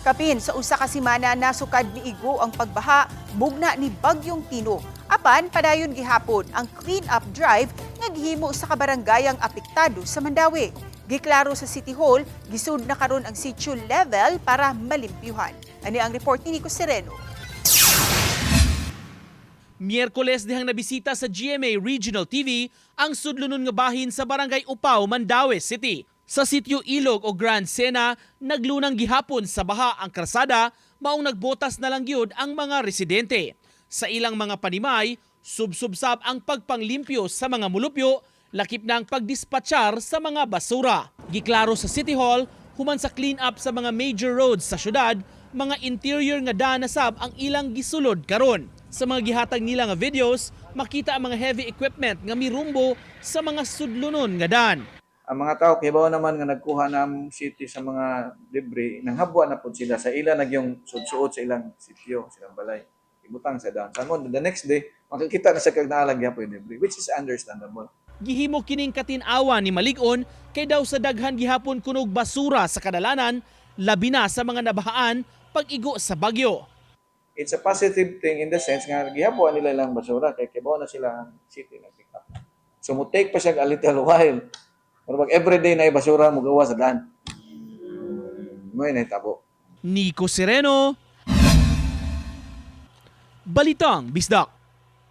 Kapin sa usa ka semana nasukad ni Igo ang pagbaha mugna ni Bagyong Tino. Apan padayon gihapon ang clean up drive nga gihimo sa kabarangayang apektado sa Mandawi. Giklaro sa City Hall, gisud na karon ang sitio level para malimpyuhan. Ani ang report ni Nico Sereno. Miyerkules dihang nabisita sa GMA Regional TV ang sudlunon nga bahin sa Barangay Upaw, Mandawi City. Sa sitio Ilog o Grand Sena, naglunang gihapon sa baha ang krasada, maong nagbotas na lang gyud ang mga residente. Sa ilang mga panimay, subsubsab ang pagpanglimpyo sa mga mulupyo, lakip na ang pagdispatchar sa mga basura. Giklaro sa City Hall, human sa clean up sa mga major roads sa syudad, mga interior nga danasab ang ilang gisulod karon. Sa mga gihatag nila nga videos, makita ang mga heavy equipment nga mirumbo sa mga sudlunon nga dan. Ang mga tao kibaw naman nga nagkuha ng city sa mga debris, nanghabwa na po sila sa ila nagyong suot sa ilang sitio, silang balay. Ibutang sa daan. Samon, the next day, makikita na sa kagnaalag yapon yung debris, which is understandable. Gihimo kining katinawa ni Malig-on kay daw sa daghan gihapon kunog basura sa kadalanan, labi na sa mga nabahaan pag-igo sa bagyo. It's a positive thing in the sense nga gihabwa nila lang basura kay kibaw na sila ang city na pick up. So mo take pa siya a little while. Pero pag everyday na basura mo gawa sa daan. May nahitabo. Nico Sereno, Balitang Bisdak.